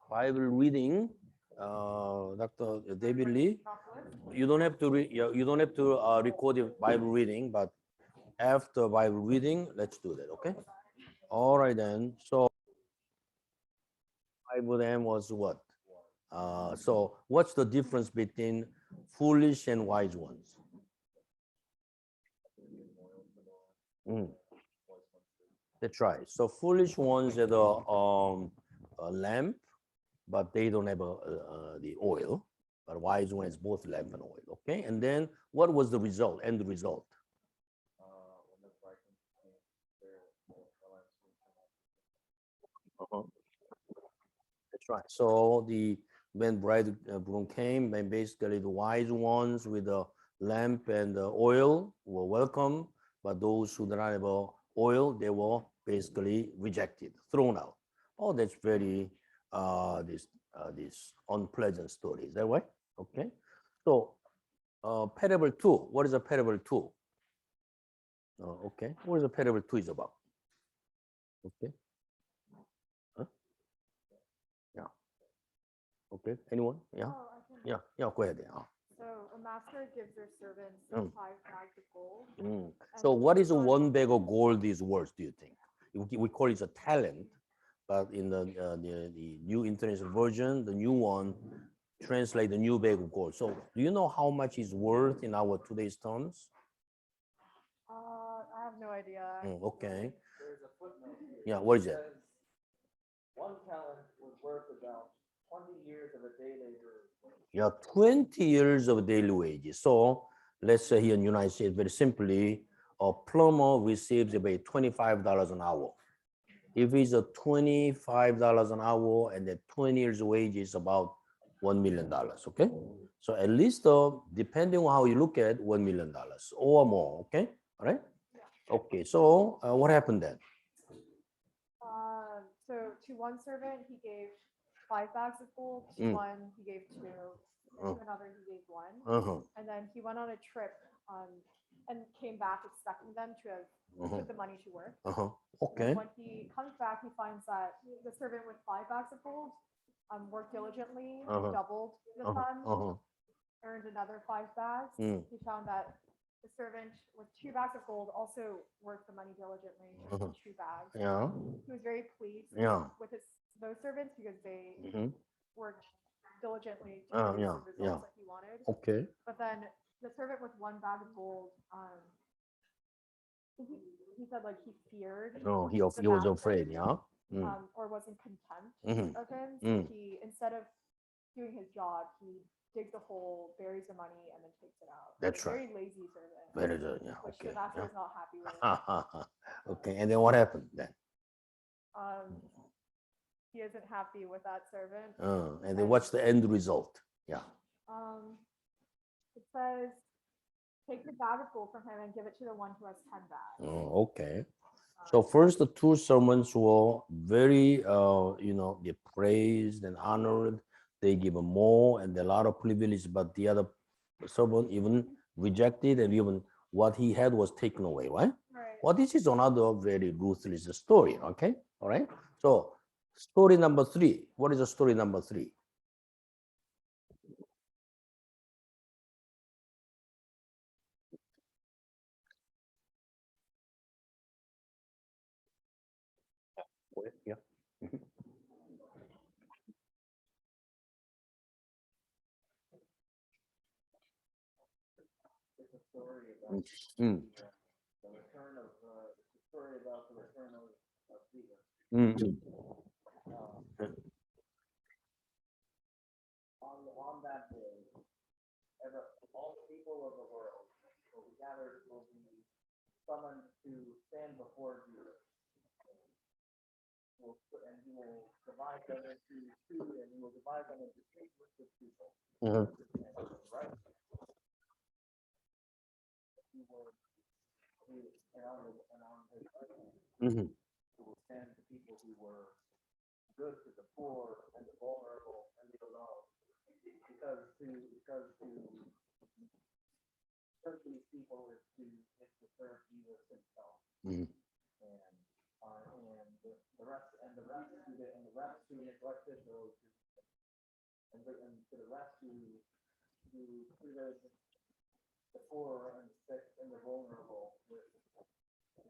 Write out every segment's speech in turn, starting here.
Bible reading, Dr. David Lee. You don't have to you don't have to record your Bible reading, but after Bible reading, let's do that. Okay. All right then. So Bible then was what? So what's the difference between foolish and wise ones? Mm, that's right. So foolish ones have a lamp, but they don't have the oil. But wise one is both lamp and oil. Okay. And then what was the result? End result? Uh-huh. That's right. So the when bridegroom came, and basically the wise ones with the lamp and the oil were welcome, but those who did not have oil, they were basically rejected, thrown out. Oh, that's very this unpleasant story. Is that right? Okay. So parable two. What is a parable two? Okay. What is a parable two is about? Okay. Huh? Yeah. Okay. Anyone? Yeah. Oh, I can. Yeah. Go ahead. Yeah. So a master gives their servants Mm. 5 bags of gold. So And what is one- one bag of gold is worth, do you think? We call it a talent, but in the New International Version, the new one translate the new bag of gold. So do you know how much is worth in our today's terms? I have no idea. Okay. There's a footnote here. Yeah, what is it? Says 1 talent was worth about 20 years of a day laborer's wage. Yeah, 20 years of daily wages. So let's say here in the United States, very simply, a plumber receives about $25 an hour. If it's a $25 an hour and the 20 years wage is about $1 million, okay? So at least depending on how you look at it, $1 million or more, okay? All right? Okay, so what happened then? So to one servant he gave 5 bags of gold. To Mm. one he gave 2. Uh. To another he gave 1. Uh-huh. And then he went on a trip and came back expecting them to have Uh-huh. put the money to work. Uh-huh. And Okay. when he comes back, he finds that the servant with 5 bags of gold worked diligently, Uh-huh. doubled the Uh-huh. sum, Uh-huh. earned another 5 bags. Mm. He found that the servant with 2 bags of gold also worked the money diligently, earned 2 bags. Yeah. He was very pleased Yeah. with those servants because they Mhm. worked diligently to produce Yeah. the results Yeah. that he wanted. Okay. But then the servant with 1 bag of gold, he said like he feared No, he the was master, afraid. Yeah. or wasn't content Mhm. of him. So Mm. he, instead of doing his job, he digs a hole, buries the money, and then takes it out. That's Very right. lazy servant, Very good. Yeah. which Okay. the master Yeah. is not happy with. Okay. And then what happened then? He isn't happy with that servant. And then what's the end result? Yeah. It says, take the bag of gold from him and give it to the one who has 10 bags. Oh, okay. So first, the two servants were very, they praised and honored. They give him more and a lot of privilege, but the other servant even rejected, and even what he had was taken away, right? Right. Well, this is another very ruthless story, okay? All right. So story number 3. What is the story number 3? Yeah. It's a story about Mm. the return of it's a story about the return of Jesus. Mm. On that day, all the people of the world will be gathered, will be summoned to stand before Jesus. And he will divide them into two, and he will divide them into 3 groups of people. Mhm. And on the right, he will, and on his right hand, Mhm. he will stand the people who were good to the poor and the vulnerable and the alone. Because to serve these people is to serve Jesus himself. Mhm. And the rest who neglected those and to the rest who treated the poor and sick and the vulnerable with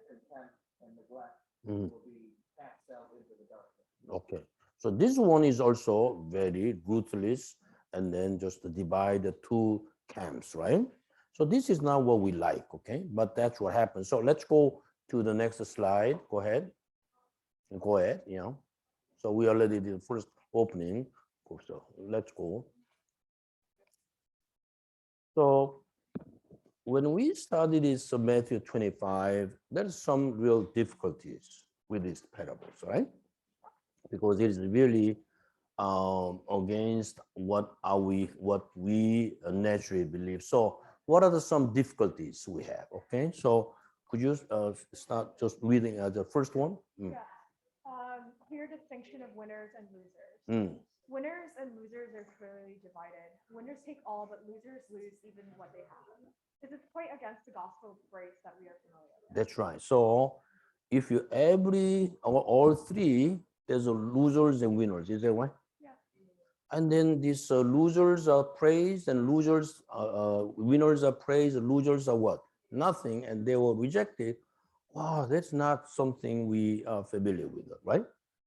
contempt and neglect Mhm. will be cast out into the darkness. Okay. So this one is also very ruthless, and then just to divide the two camps, right? So this is not what we like, okay? But that's what happens. So let's go to the next slide. Go ahead. Go ahead, So we already did the first opening. So let's go. So when we studied this Matthew 25, there's some real difficulties with these parables, right? Because it is really against what we naturally believe. So what are some difficulties we have? Okay, so could you start just reading the first one? Yeah. Clear distinction of winners and losers. Mm, Winners and losers are clearly divided. Winners take all, but losers lose even what they have. This is quite against the gospel of grace that we are familiar with. that's right. So if you all three, there's a losers and winners. Is that right? Yeah. And then these losers are praised, and winners are praised, losers are what? Nothing, and they were rejected. Wow, that's not something we are familiar with, right?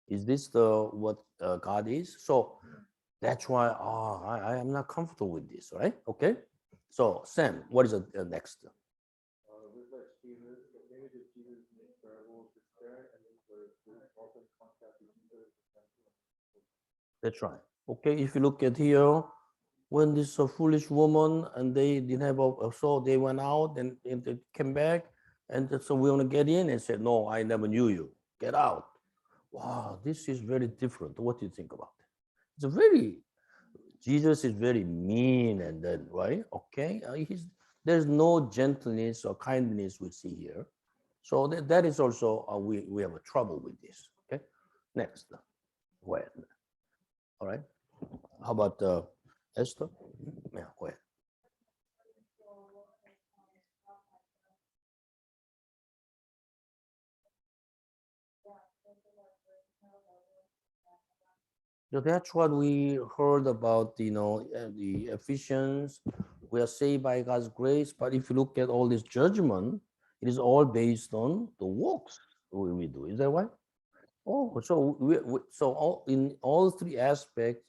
Is this the what God is? So that's why I am not comfortable with this, right? Okay. So Sam, what is the next? With which Jesus, the image of Jesus makes parables to stare and where also in contrast to Jesus. That's right. Okay, if you look at here, when this foolish woman and they didn't have so they went out and they came back and so we want to get in and said, no, I never knew you. Get out. Wow, this is very different. What do you think about it? It's a very Jesus is very mean and then right. Okay, there's no gentleness or kindness we see here. So that is also we have a trouble with this. Okay, next. Go ahead. All right. How about Esther? Yeah, go ahead. So that's what we heard about, the Ephesians. We are saved by God's grace, but if you look at all this judgment, it is all based on the works we do. Is that right? Oh, so in all three aspects,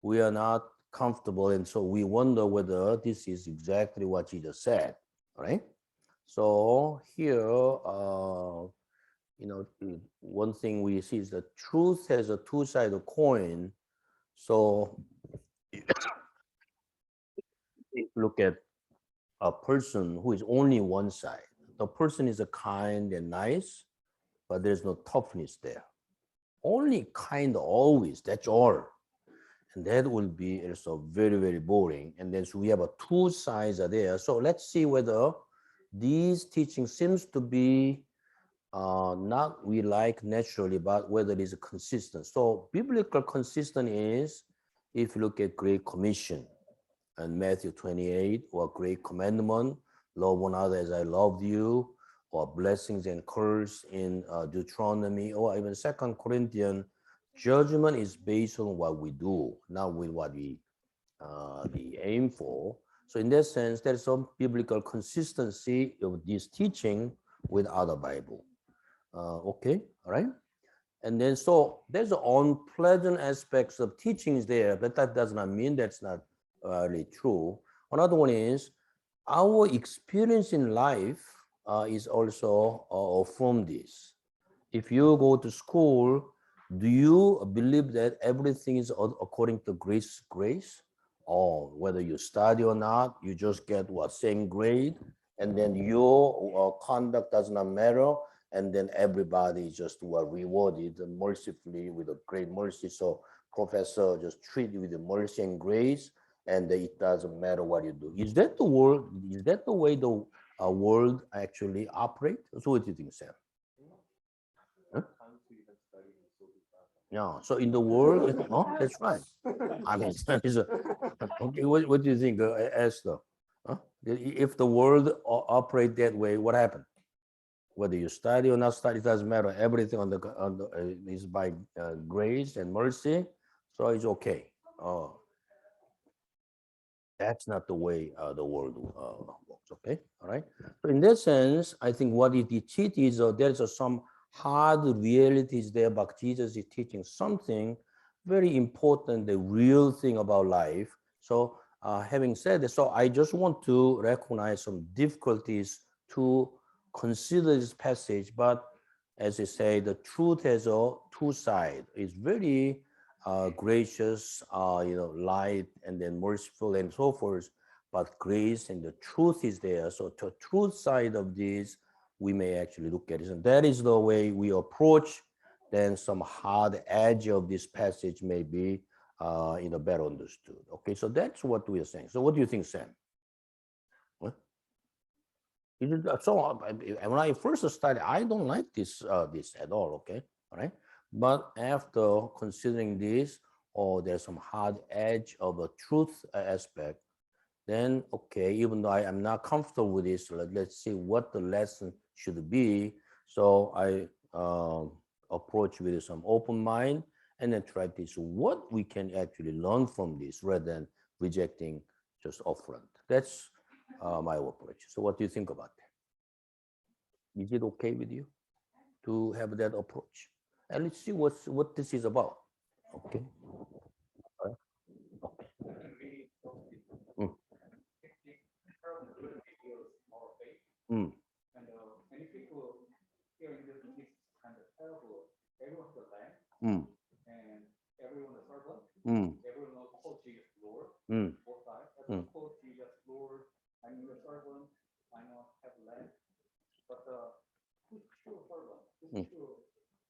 we are not comfortable, and so we wonder whether this is exactly what Jesus said, right? So here, one thing we see is that truth has a two-sided coin. So if you look at a person who is only one side, the person is a kind and nice, but there's no toughness there. Only kind always, that's all. And that will be also very, very boring. And then so we have a two sides are there. So let's see whether these teaching seems to be not we like naturally, but whether it is consistent. So biblical consistent is if you look at Great Commission and Matthew 28, or Great Commandment, love one another as I loved you, or blessings and curse in Deuteronomy, or even Second Corinthians. Judgment is based on what we do, not with what we aim for. So in that sense, there's some biblical consistency of this teaching with other Bible. Okay, all right. And then so there's unpleasant aspects of teachings there, but that does not mean that's not really true. Another one is our experience in life is also from this. If you go to school, do you believe that everything is according to grace? Or whether you study or not, you just get what same grade, and then your conduct does not matter, and then everybody just rewarded mercifully with a great mercy. So professor just treat you with the mercy and grace, and it doesn't matter what you do. Is that the world? Is that the way the world actually operate? So what do you think, Sam? Huh? Yeah. So in the world, that's right. I mean, okay. What do you think, Esther? Huh? If the world operate that way, what happened? Whether you study or not study, it doesn't matter. Everything on the is by grace and mercy, so it's okay. Oh, that's not the way the world works. Okay, all right. So in that sense, I think what it teaches there's some hard realities there, but Jesus is teaching something very important, the real thing about life. So having said that, so I just want to recognize some difficulties to consider this passage, but as I say, the truth has a two sides. It's very gracious, light, and then merciful, and so forth. But grace and the truth is there. So the truth side of this, we may actually look at it, and that is the way we approach. Then some hard edge of this passage may be, better understood. Okay, so that's what we are saying. So what do you think, Sam? What? So when I first started, I don't like this at all. Okay, all right. But after considering this, or there's some hard edge of a truth aspect, then okay, even though I am not comfortable with this, let's see what the lesson should be. So I approach with some open mind and then try to see what we can actually learn from this rather than rejecting just upfront. That's my approach. So what do you think about that? Is it okay with you to have that approach? And let's see what this is about. Okay. All right. Okay. Mm, mm, And many people hearing this kind of parable, everyone's the lamb mm, and everyone the servant. mm, Everyone knows call Jesus Lord, mm, both sides. mm. Everyone calls Jesus Lord. I know the servant. I know have lamb. But who's true servant? Who's Mm. true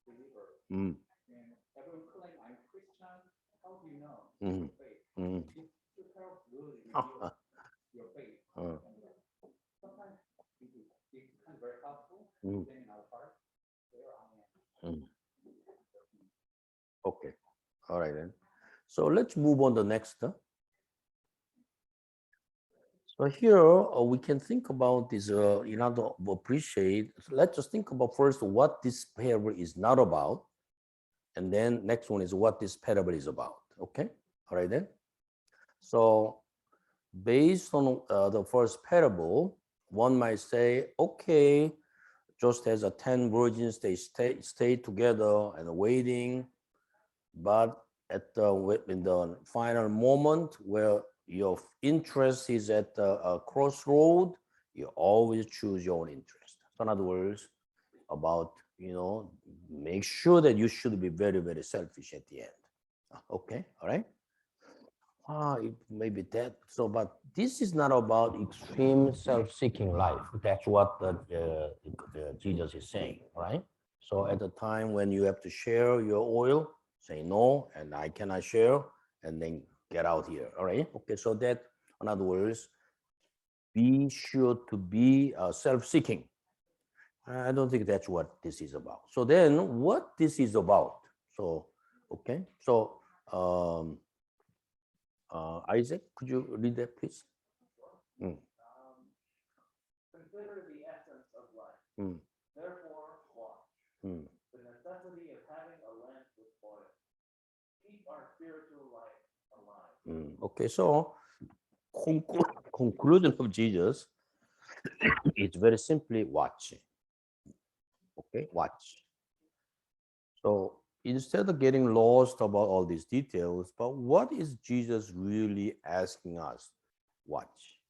believer? Mm, And everyone claim I'm Christian. How do you know mm, your faith? mm. These two parables really reveal your faith. Uh, And sometimes it's kind of very helpful. mm, Then in our heart, there I am. mm. Okay. All right then. So let's move on to the next. So here we can think about this, to appreciate. So let's just think about first what this parable is not about. And then next one is what this parable is about. Okay. All right then. So based on the first parable, one might say, okay, just as 10 virgins, they stay together and waiting, but in the final moment where your interest is at a crossroad, you always choose your own interest. So in other words, about, make sure that you should be very, very selfish at the end. Okay, all right. Maybe that. So, but this is not about extreme self-seeking life. That's what Jesus is saying, right? So, at the time when you have to share your oil, say no, and I cannot share, and then get out here. All right. Okay. So that, in other words, be sure to be self-seeking. I don't think that's what this is about. So then, what this is about? So, okay. So. Isaac, could you read that, please? Mm, Consider the essence of life. mm, Therefore, watch. mm, The necessity of having a lamp with oil. Keep our spiritual life alive. Okay, so conclusion of Jesus is very simply watch. Okay, watch. So instead of getting lost about all these details, but what is Jesus really asking us? Watch.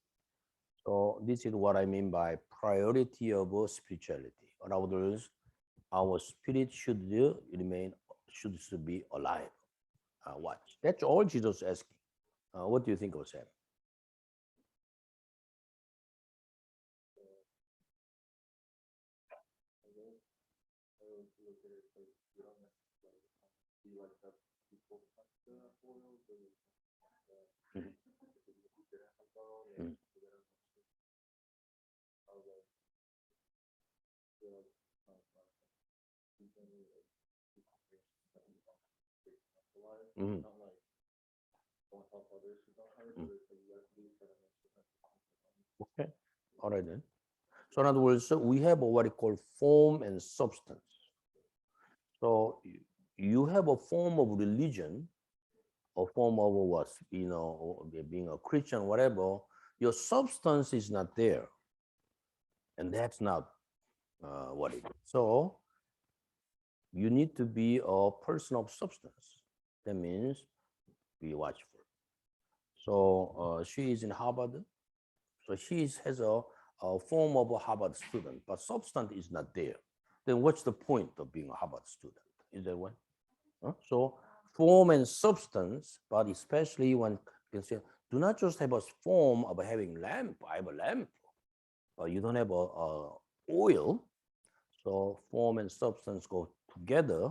So this is what I mean by priority of spirituality. In other words, our spirit should be alive. Watch. That's all Jesus is asking. What do you think of Sam? Mhm. Mm, mm, mm. Okay. All right then. So in other words, so we have what we call form and substance. So you have a form of religion, a form of what, being a Christian, whatever, your substance is not there. And that's not what it is. So you need to be a person of substance. That means be watchful. So she is in Harvard. So has a form of a Harvard student, but substance is not there. Then what's the point of being a Harvard student? Is that one? Huh? So form and substance, but especially when you can say, do not just have a form of having lamp. I have a lamp, but you don't have a oil. So form and substance go together.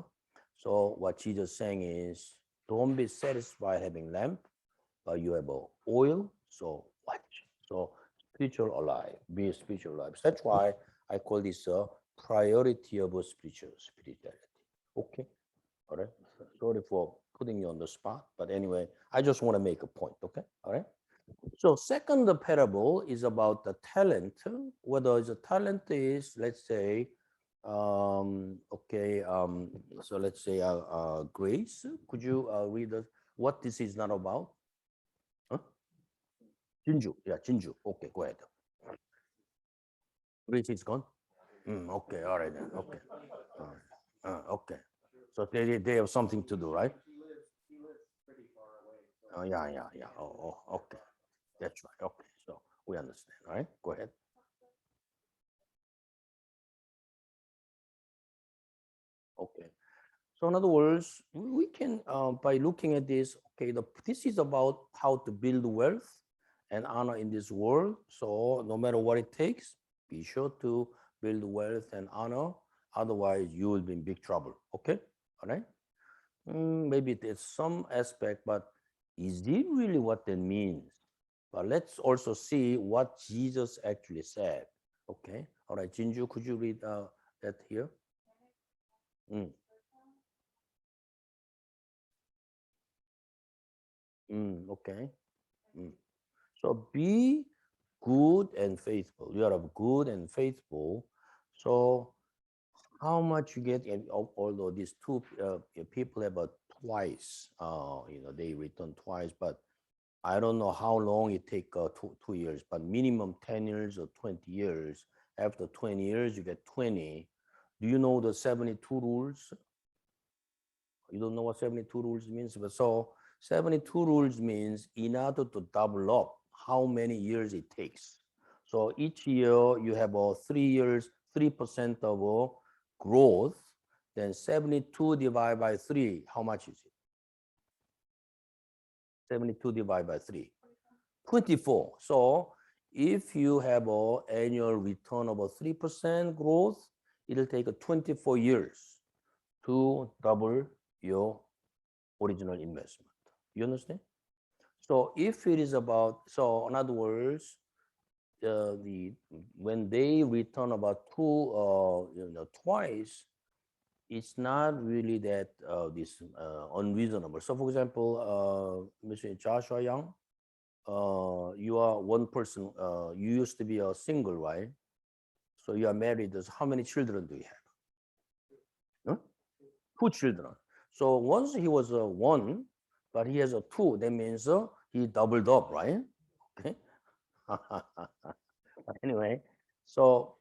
So what Jesus is saying is, don't be satisfied having lamp, but you have a oil. So watch. So spiritual alive, be spiritual alive. That's why I call this a priority of a spirituality. Okay. All right. Sorry for putting you on the spot, but anyway, I just want to make a point. Okay. All right. So second parable is about the talent. Whether the talent is, let's say, okay, so let's say Grace, could you read us what this is not about? Huh? Jinju, yeah, Jinju. Okay, go ahead. Grace is gone. Okay, all right then. Okay, all right. Okay. So they have something to do, right? He lives pretty far away. So Oh yeah, yeah, yeah. Oh, okay. That's right. Okay, so we understand. All right, go ahead. Okay. So in other words, we can, by looking at this, okay, this is about how to build wealth and honor in this world. So no matter what it takes, be sure to build wealth and honor. Otherwise, you will be in big trouble. Okay, all right. Maybe there's some aspect, but is it really what that means? But let's also see what Jesus actually said. Okay, all right, Jinju, could you read that here? Mm, okay. Mm. So be good and faithful. You are good and faithful. So how much you get, and although these two people have a twice, they return twice, but I don't know how long it take 2 years, but minimum 10 years or 20 years. After 20 years, you get 20. Do you know the 72 rules? You don't know what 72 rules means, but so 72 rules means in order to double up how many years it takes. So each year you have a 3 years, 3% of growth, then 72 divided by 3, how much is it? 72 divided by 3, 24. So if you have an annual return of a 3% growth, it'll take 24 years to double your original investment. You understand? So if it is about, so in other words, the when they return about twice, it's not really that this unreasonable. So for example, Mr. Joshua Young, you are one person. You used to be a single, right? So you are married. How many children do you have? Huh? 2 children. So once he was one, but he has a two. That means he doubled up, right? Okay. Anyway, so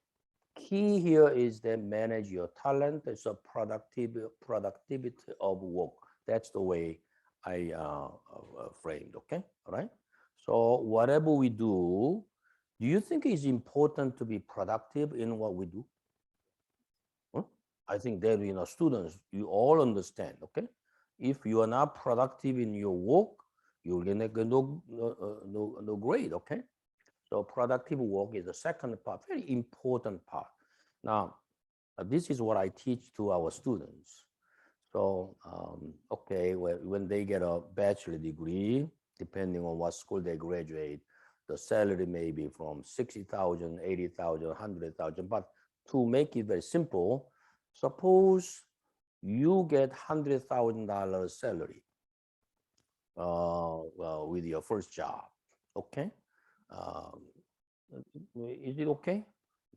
key here is that manage your talent. It's a productivity of work. That's the way I framed. Okay, all right. So whatever we do you think it's important to be productive in what we do? Huh? I think that students, you all understand. Okay, if you are not productive in your work, you'll get no grade. Okay, so productive work is the second part, very important part. Now, this is what I teach to our students. So, okay, when they get a bachelor degree, depending on what school they graduate, the salary may be from 60,000, 80,000, 100,000. But to make it very simple, suppose you get $100,000 salary with your first job, okay? Um, is it okay?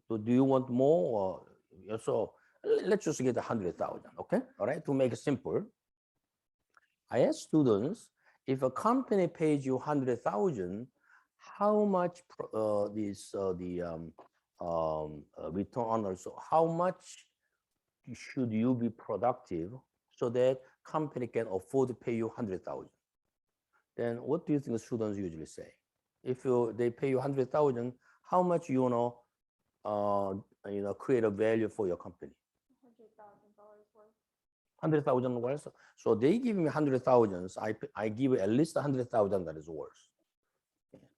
So do you want more? So let's just get 100,000, okay? All right, to make it simple. I ask students, If a company pays you 100,000, how much return on also? How much should you be productive so that company can afford to pay you 100,000? Then what do you think the students usually say? If they pay you 100,000, how much uh, create a value for your company? $100,000 worth. 100,000 worth. So they give me 100,000. I give at least 100,000 that is worth.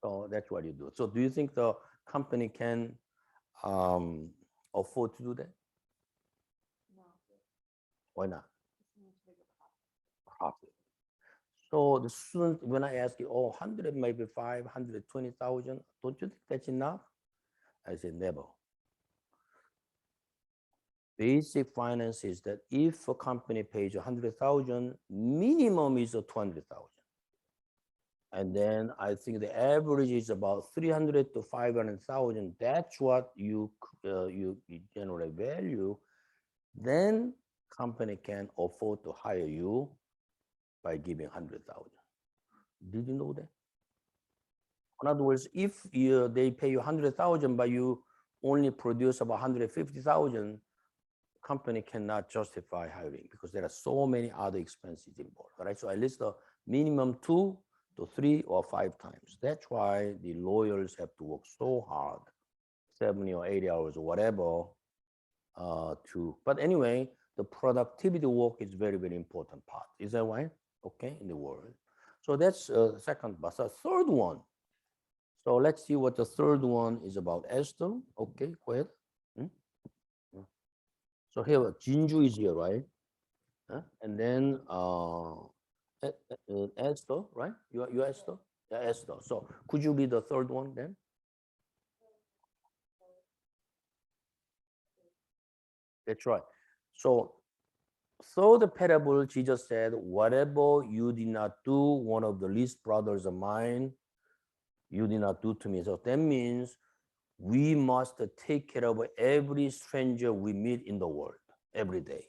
So that's what you do. So do you think the company can afford to do that? No, Why not? it's much bigger profit. Profit. So the student, when I ask you, oh, 100 maybe 520,000, don't you think that's enough? I said, never. Basic finance is that if a company pays 100,000, minimum is 200,000. And then I think the average is about 300 to 500,000. That's what you generate value. Then company can afford to hire you by giving 100,000. Did you know that? In other words, if they pay you 100,000, but you only produce about 150,000, company cannot justify hiring because there are so many other expenses involved, right? So at least the minimum 2 to 3 or 5 times. That's why the lawyers have to work so hard, 70 or 80 hours or whatever, but anyway, the productivity work is very, very important part. Is that right? Okay, in the world. So that's the second, but the third one. So let's see what the third one is about. Esther, okay, go ahead. Hmm? Hmm. So here, Jinju is here, right? Huh? And then Esther, right? You are Esther? Yeah, Esther. So could you be the third one then? That's right. So third parable, Jesus said, whatever you did not do, one of the least brothers of mine, you did not do to me. So that means we must take care of every stranger we meet in the world every day.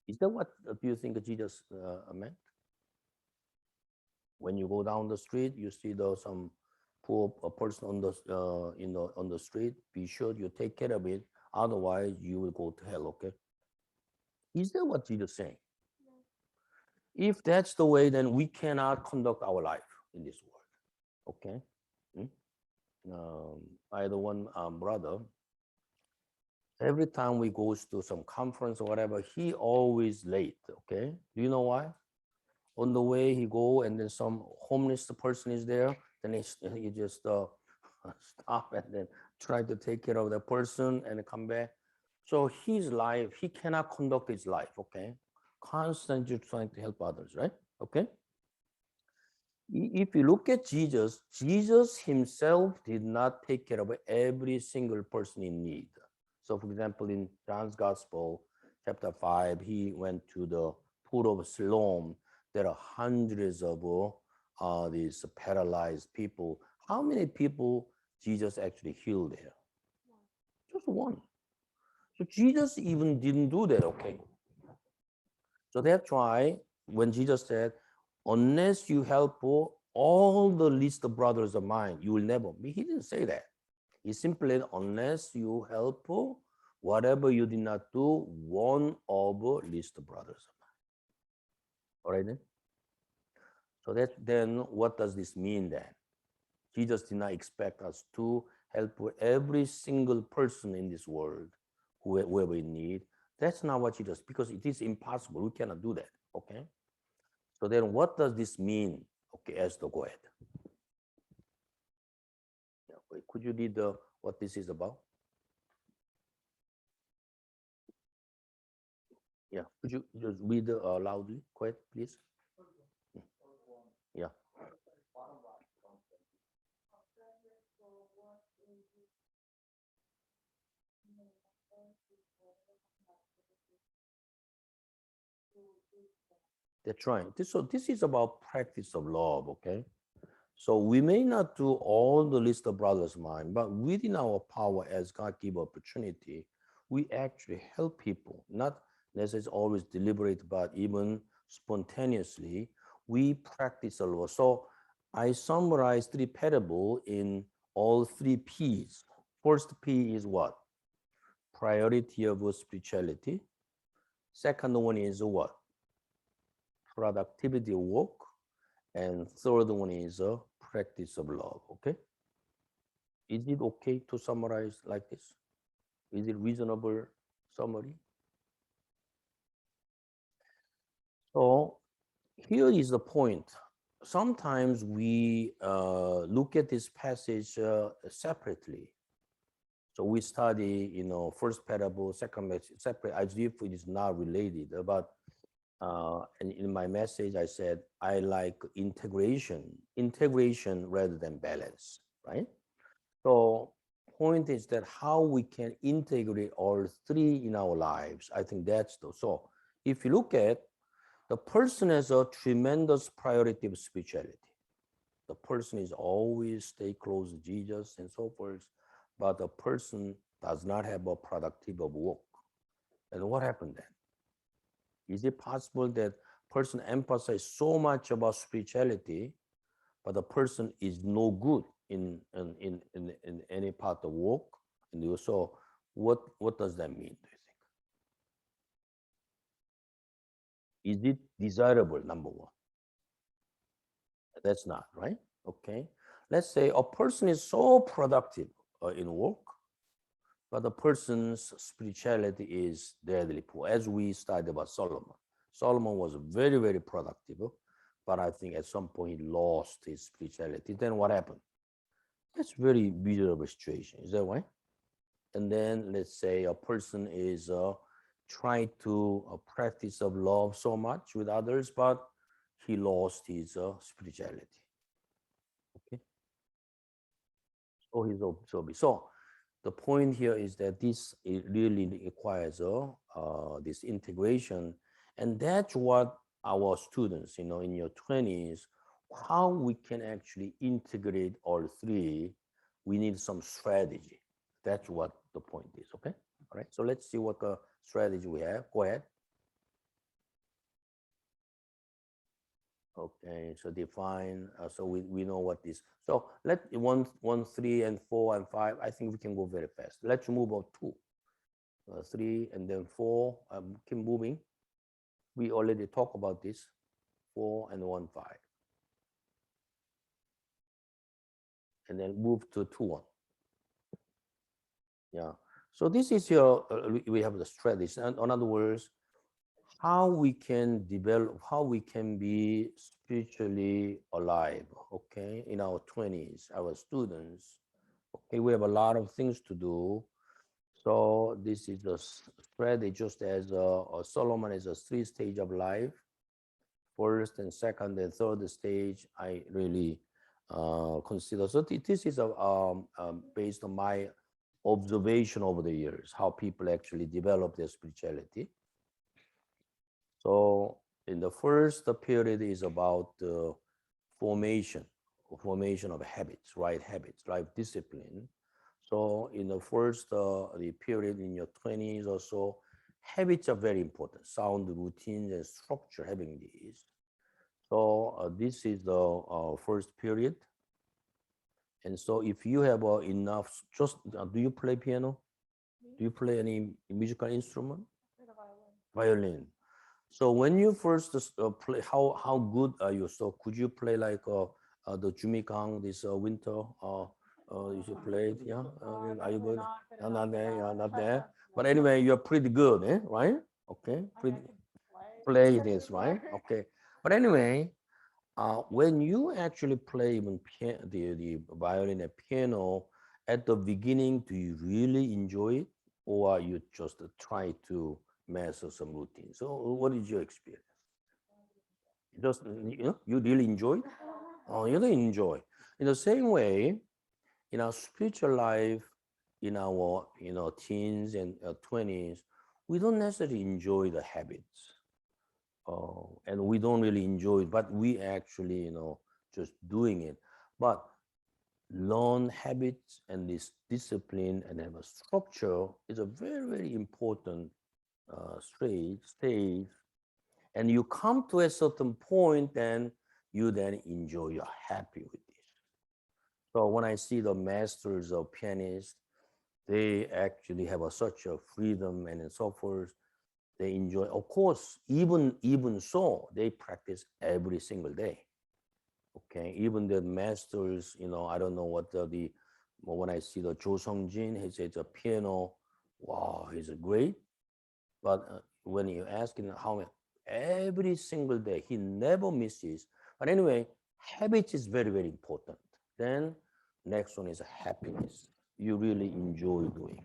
Is that what do you think Jesus meant? When you go down the street, you see some poor person on the street. Be sure you take care of it. Otherwise, you will go to hell. Okay? Is that what Jesus is saying? If that's the way, then we cannot conduct our life in this world. Okay? I had one brother. Every time we go to some conference or whatever, he always late. Okay? Do you know why? On the way he go and then some homeless person is there, then he just stop and then try to take care of the person and come back. So his life, he cannot conduct his life. Okay? Constantly trying to help others, right? Okay? If you look at Jesus, Jesus himself did not take care of every single person in need. So for example, in John's Gospel, chapter 5, he went to the pool of Siloam. There are hundreds of these paralyzed people. How many people Jesus actually healed there? Just one. So Jesus even didn't do that, okay? So that's why when Jesus said, unless you help all the least brothers of mine, you will never be. He didn't say that. He simply, unless you help whatever you did not do, one of least brothers of mine. All right then? So then what does this mean then? Jesus did not expect us to help every single person in this world, whoever in need. That's not what Jesus, because it is impossible. We cannot do that. Okay. So then what does this mean? Okay, Esther, go ahead. Yeah, wait, could you read what this is about? Yeah, could you just read loudly? Go ahead, please. Yeah. That's right. So this is about practice of love, okay? So we may not do all the list of brothers mine, but within our power as God give opportunity, we actually help people, not necessarily always deliberate, but even spontaneously. we practice a lot. So I summarize three parables in all three P's. First P is what? Priority of spirituality. Second one is what? Productivity of work. And third one is practice of love. Okay. Is it okay to summarize like this? Is it reasonable summary? So here is the point. Sometimes we look at this passage separately. So we study, first parable, second message, separate, as if it is not related. But and in my message, I said I like integration rather than balance, right? So point is that how we can integrate all three in our lives. I think that's the so. If you look at the person has a tremendous priority of spirituality. The person is always stay close to Jesus and so forth, but the person does not have a productive of work. And what happened then? Is it possible that person emphasize so much about spirituality, but the person is no good in any part of work? And so what does that mean, do you think? Is it desirable, number one? That's not, right? Okay. Let's say a person is so productive in work, but the person's spirituality is deadly poor. As we studied about Solomon, Solomon was very, very productive, but I think at some point he lost his spirituality. Then what happened? That's very miserable situation. Is that right? And then let's say a person is trying to practice of love so much with others, but he lost his spirituality. Okay. So he's so so the point here is that this it really requires this integration, and that's what our students, in your 20s, how we can actually integrate all three. We need some strategy. That's what the point is. Okay. All right. So let's see what strategy we have. Go ahead. Okay, so define, so we know what this, so let one, 3, and 4, and 5, I think we can go very fast. Let's move on 2, 3, and then 4, keep moving. We already talked about this, 4 and 1, 5. And then move to 2, 1. Yeah, so this is your, we have the strategy. And in other words, how we can develop, how we can be spiritually alive, okay, in our 20s, our students. Okay, we have a lot of things to do. So this is the strategy, just as Solomon is a 3 stage of life. First and second and third stage, I really consider. So this is based on my observation over the years, how people actually develop their spirituality. So in the first period is about formation of habits, right habits, life discipline. So in the first the period in your 20s or so, habits are very important. Sound routines and structure, having these. So this is the first period. And so if you have enough, just do you play piano? Do you play any musical instrument? For the violin. Violin. So when you first play, how good are you? So could you play like the Jumigang, this winter? You should play it, yeah? Are you good? Not Not there, yeah, enough. not there. But anyway, you're pretty good, right? Okay, pretty play this, right? Okay. But anyway, when you actually play even the violin and piano at the beginning, do you really enjoy it, or you just try to master some routine? So, what is your experience? Just you really enjoy it? Oh, you really enjoy. In the same way, in our spiritual life, in our teens and 20s, we don't necessarily enjoy the habits. And we don't really enjoy it, but we actually, just doing it. But learn habits and this discipline and have a structure is a very, very important stage. And you come to a certain point, then you then enjoy, you're happy with this. So when I see the masters of pianists, they actually have such a freedom and so forth. They enjoy, of course, even so, they practice every single day. Okay, even the masters, I don't know what well, when I see the Jo Sung-jin, he's a piano, wow, he's a great. But when you ask him how every single day, he never misses. But anyway, habit is very, very important. Then next one is happiness. You really enjoy doing,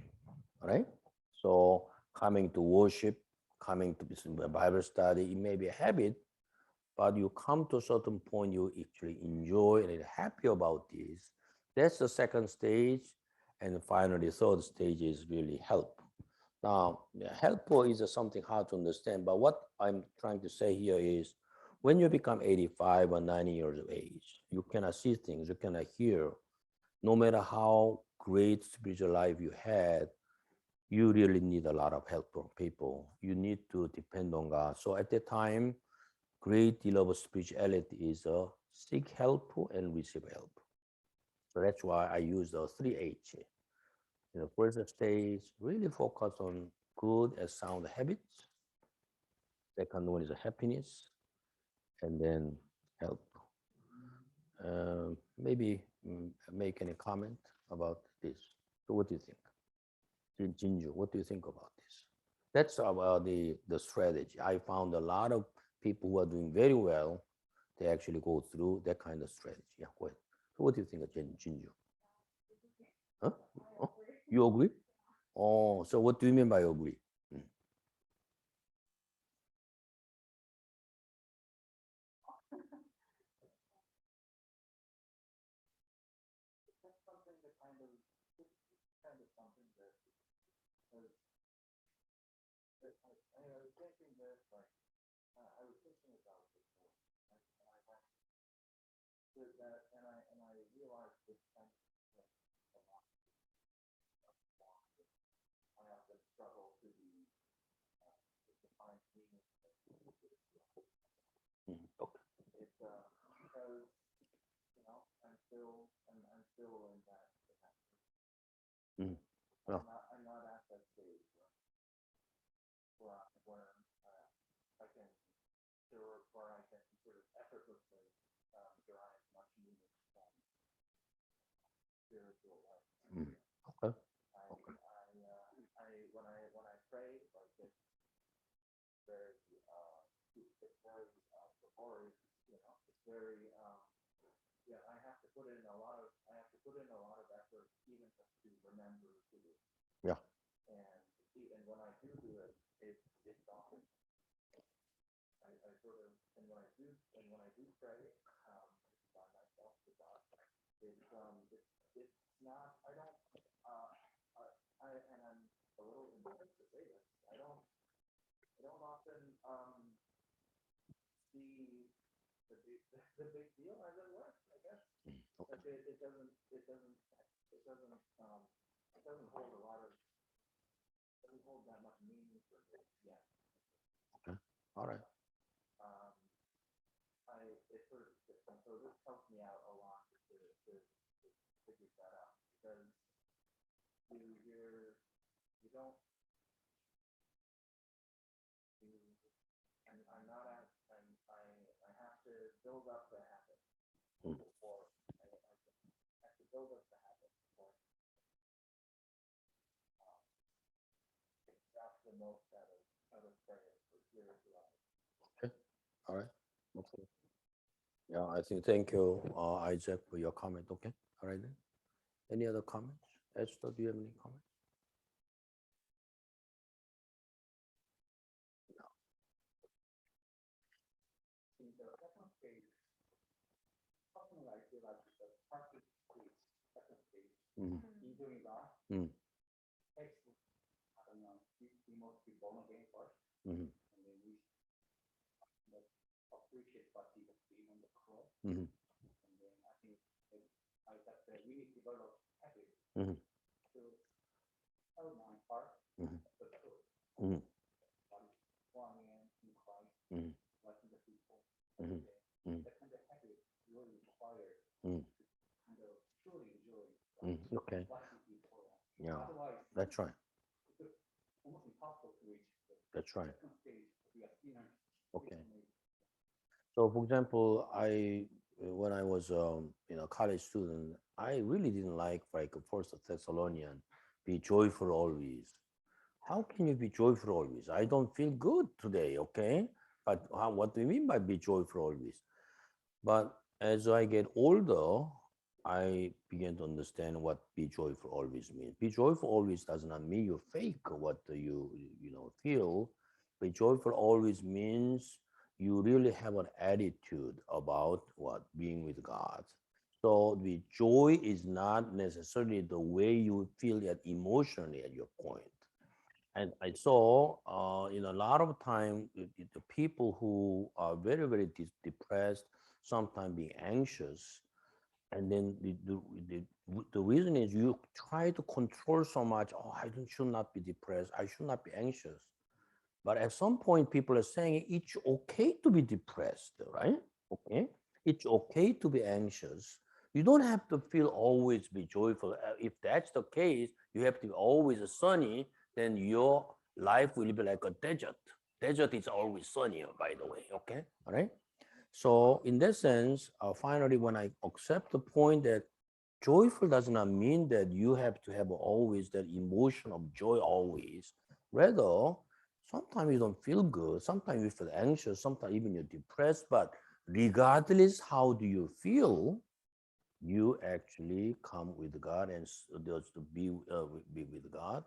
all right? So coming to worship, coming to Bible study, it may be a habit, but you come to a certain point you actually enjoy and are happy about this. That's the second stage. And finally, the third stage is really help. Now, helpful is something hard to understand, but what I'm trying to say here is when you become 85 or 90 years of age, you cannot see things, you cannot hear. No matter how great spiritual life you had, you really need a lot of help from people. You need to depend on God. So at that time, great deal of spirituality is seek help and receive help. So that's why I use the 3H. First stage, really focus on good and sound habits. Second one is happiness, and then help. Maybe make any comment about this. So what do you think? Jinju, what do you think about this? That's about the strategy. I found a lot of people who are doing very well, they actually go through that kind of strategy. Yeah, go ahead. So what do you think of Jinju? Huh? Oh, you agree? Oh, so what do you mean by agree? Mm. That's something that kind of something that was, that I was thinking that, like, I was thinking about this more, and I went to that, and I realized this kind of like, a lot of why I often struggle to be to define meaning. Mm, okay. It's because I'm still in that Mm. Yeah. I'm not at that stage where I can where I can sort of effortlessly derive much meaning from spiritual life. Mm. Okay. I Okay. when I pray, like very it's very laborious, it's very yeah, I have to put in a lot of effort even just to remember to do it. Yeah. And even when I do it, it's often I sort of and when I do pray by myself to God, it's not I don't uh and I'm a little embarrassed to say this. I don't often see the big deal as it were, I guess. Mm. Like Okay. it doesn't it doesn't hold a lot of doesn't hold that much meaning for me yet. Okay. All right. Um, it sort of so this helps me out a lot to figure that out because you're you don't you I'm not at I have to build up the habit Mm. before I have to build up the habit before um, extract the most out of prayer for spirituality. Okay. All right. Okay. Yeah, I think thank you, Isaac, for your comment. Okay. All right then. Any other comments? Esther, do you have any comments? In the second stage, something like the practice stage, second stage, Mm. in doing that, Mm. takes I don't know, we must be born again first, Mm. and then we must appreciate what Jesus did on the cross, Mm. and then I think that that we need to develop habit Mm. to tell my heart Mm. the truth, Mm. what is one man in Christ, Mm. Okay. watching people. Yeah. Otherwise, That's right. it's almost impossible to reach That's right. second stage of your inner Okay. spiritual. So, for example, when I was college student, I really didn't like First Thessalonian, be joyful always. How can you be joyful always? I don't feel good today. Okay, but what do you mean by be joyful always? But as I get older, I began to understand what be joyful always means. Be joyful always does not mean you fake what you feel. Be joyful always means you really have an attitude about what being with God. So the joy is not necessarily the way you feel it emotionally at your point. And I saw in a lot of time the people who are very very depressed, sometimes being anxious, and then the reason is you try to control so much. Oh, should not be depressed. I should not be anxious. But at some point, people are saying it's okay to be depressed, right? Okay, it's okay to be anxious. You don't have to feel always be joyful. If that's the case, you have to be always sunny. Then your life will be like a desert. Desert is always sunny, by the way. Okay, all right. So in that sense, finally, when I accept the point that joyful does not mean that you have to have always that emotion of joy always. Rather, sometimes you don't feel good, sometimes you feel anxious, sometimes even you're depressed, but regardless how do you feel, you actually come with God and just to be with God.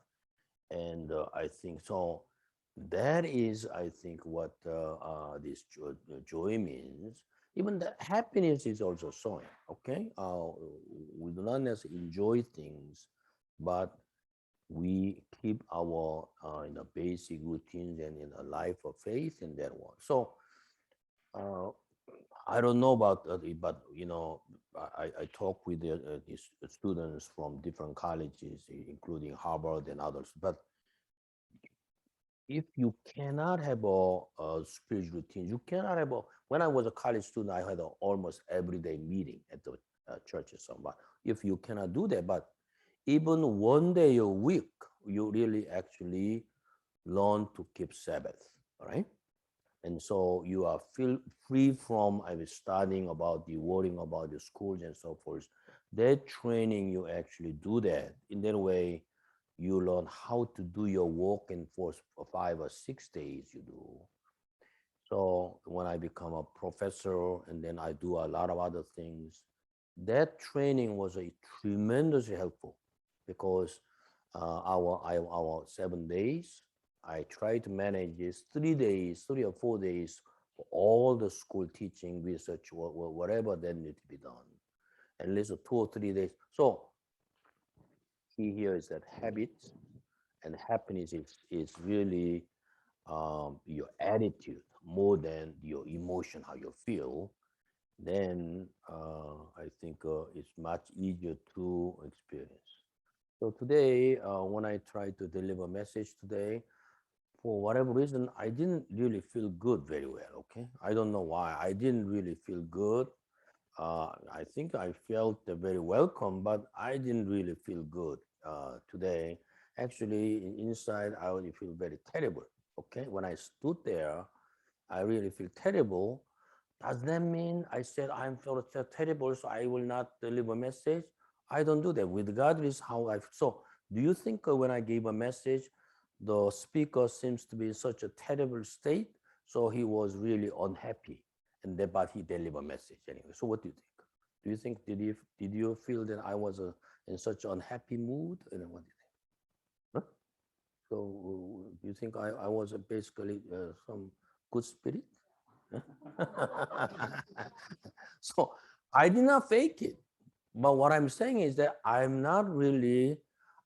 And I think so. That is, I think, what this joy means. Even the happiness is also showing. Okay, we do not necessarily enjoy things, but we keep our basic routines and in a life of faith in that one. So uh, I don't know about it, but I talk with these students from different colleges, including Harvard and others. But if you cannot have a spiritual routine, you cannot have a. When I was a college student, I had a almost everyday meeting at the church or something. But if you cannot do that, but even one day a week, you really actually learn to keep Sabbath, all right? And so you are feel free from I was studying about the worrying about the schools and so forth. That training you actually do that in that way you learn how to do your work in for 5 or 6 days you do. So when I become a professor and then I do a lot of other things, that training was a tremendously helpful because our 7 days, I try to manage this 3 days, 3 or 4 days for all the school teaching, research, whatever that need to be done. At least 2 or 3 days. So key here is that habits and happiness is really your attitude more than your emotion, how you feel, then I think it's much easier to experience. So today, when I try to deliver a message today, for whatever reason, I didn't really feel good very well. Okay, I don't know why. I didn't really feel good. I think I felt very welcome, but I didn't really feel good today. Actually, inside, I only feel very terrible. Okay, when I stood there, I really feel terrible. Does that mean I said I'm feel terrible, so I will not deliver a message? I don't do that. With God is how I. So, do you think when I gave a message, the speaker seems to be in such a terrible state, so he was really unhappy, and then but he delivered a message anyway. So, what do you think? Do you think did you feel that I was in such unhappy mood? And what do you think? Huh? So, do you think I was basically some good spirit? So I did not fake it. But what I'm saying is that I'm not really,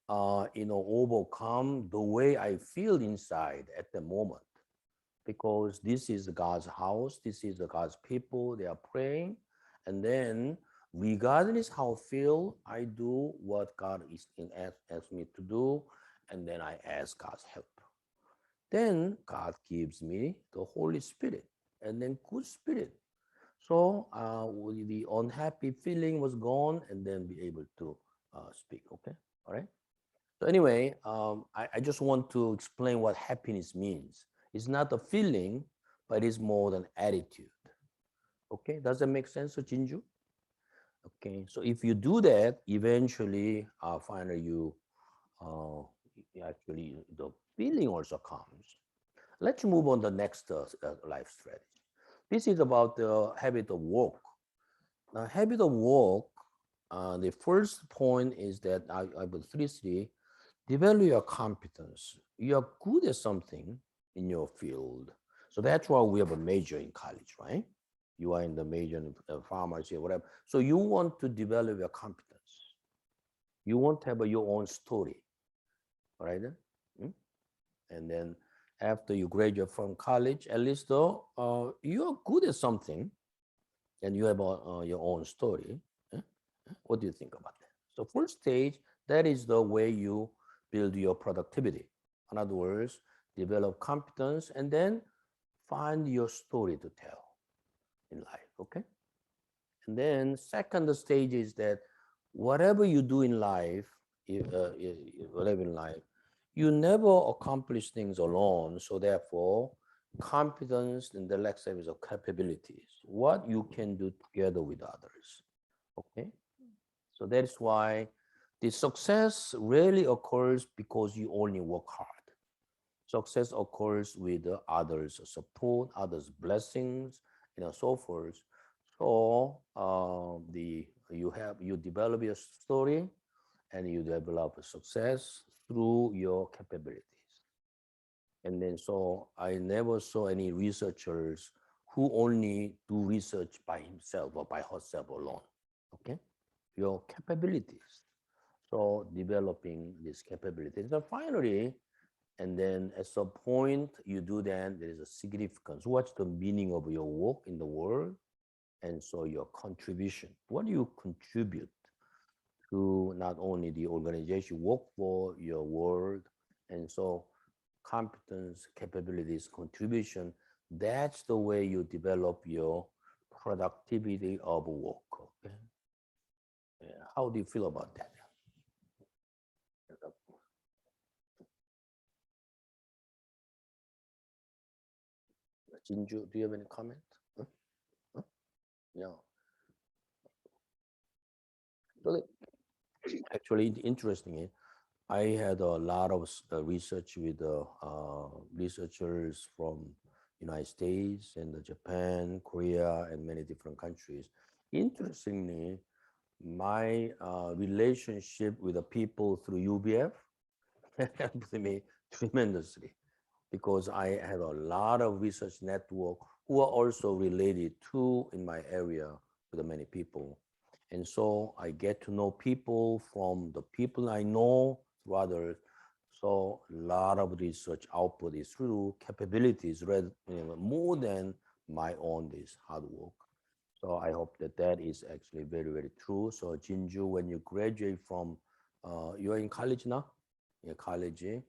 overcome the way I feel inside at the moment because this is God's house, this is God's people, they are praying. And then, regardless how I feel, I do what God is asks me to do, and then I ask God's help. Then God gives me the Holy Spirit and then good spirit. So the unhappy feeling was gone, and then be able to speak. Okay, all right. So anyway, I just want to explain what happiness means. It's not a feeling, but it's more than attitude. Okay, does that make sense, Jinju? Okay, so if you do that, eventually, finally, uh, actually the feeling also comes. Let's move on the next life strategy. This is about the habit of walk. Now, habit of walk. The first point is that I have three. Develop your competence. You are good at something in your field. So that's why we have a major in college, right? You are in the major in pharmacy or whatever. So you want to develop your competence. You want to have your own story, right? Mm? And then after you graduate from college, at least though you are good at something and you have your own story. eh? What do you think about that? So first stage, that is the way you build your productivity. In other words, develop competence and then find your story to tell in life. Okay. And then second stage is that whatever you do in life, whatever in life, you never accomplish things alone. So therefore, competence and the next step is of capabilities, what you can do together with others. Okay. So that is why the success rarely occurs because you only work hard. Success occurs with others' support, others' blessings, so forth. So you develop your story and you develop success through your capabilities. And then so I never saw any researchers who only do research by himself or by herself alone. Okay, your capabilities. So developing these capabilities. And finally, and then at some point you do that, there is a significance. What's the meaning of your work in the world? And so your contribution. What do you contribute to not only the organization you work for, your world, and so competence, capabilities, contribution. That's the way you develop your productivity of work. Okay? Yeah. How do you feel about that? Jinju, do you have any comment? Huh? Huh? Yeah. Really, actually, interestingly, I had a lot of research with researchers from United States and Japan, Korea, and many different countries. Interestingly, my relationship with the people through UBF helped me tremendously because I had a lot of research network who are also related to in my area with the many people. And so I get to know people from the people I know through others. So a lot of research output is through capabilities more than my own this hard work. So I hope that that is actually very, very true. So Jinju, when you graduate from, you're in college now, in college, you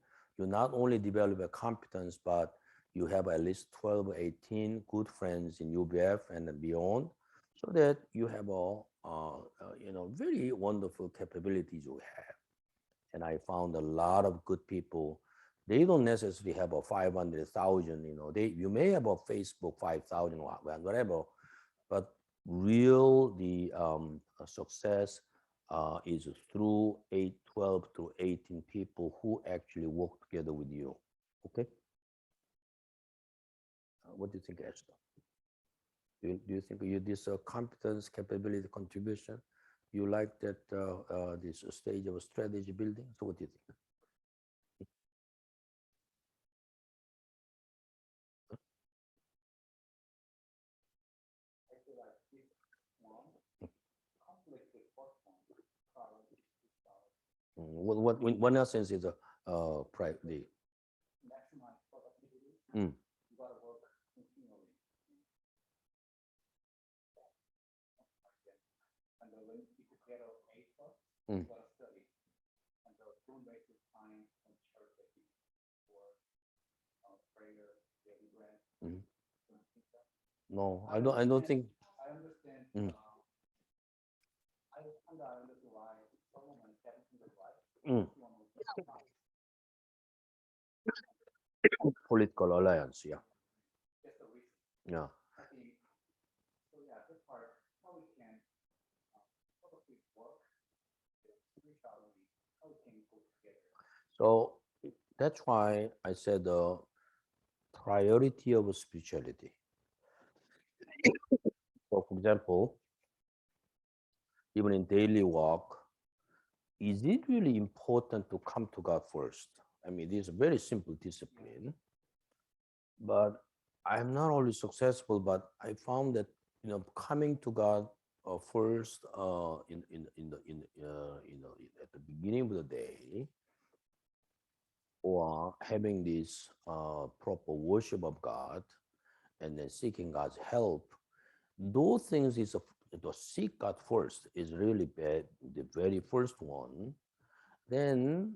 not only develop a competence, but you have at least 12 or 18 good friends in UBF and beyond, so that you have very wonderful capabilities you have. And I found a lot of good people. They don't necessarily have a 500,000, you may have a Facebook 5,000 or whatever, but real the success is through 12 to 18 people who actually work together with you. Okay. What do you think, Esther? Do you think you this competence, capability, contribution? You like that this stage of strategy building? So what do you think? I feel like if one conflict with first one, probably is solid. What one essence is a the Maximize productivity. mm, You gotta work continually. And then when you could get an A plus, you mm, gotta study. And the roommate will find some church that you for prayer, daily bread. mm. Don't think that. No, I don't think. I understand. Mm, I understand why someone Mm. Political alliance, yeah. Just the recent. Yeah. I think, so yeah, this part, how we can, probably work with spirituality, how we can go together. So that's why I said the priority of spirituality. So, for example, even in daily walk, is it really important to come to God first? I mean, it is a very simple discipline, but I'm not always successful. But I found that coming to God first at the beginning of the day, or having this proper worship of God, and then seeking God's help, those things is to seek God first is really bad, the very first one. Then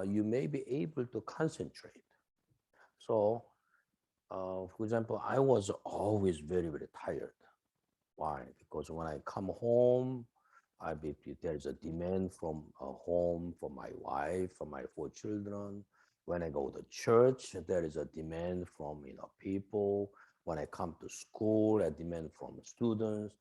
you may be able to concentrate. So, for example, I was always very, very tired. Why? Because when I come home, there's a demand from home, from my wife, from my 4 children. When I go to church, there is a demand from people. When I come to school, a demand from students.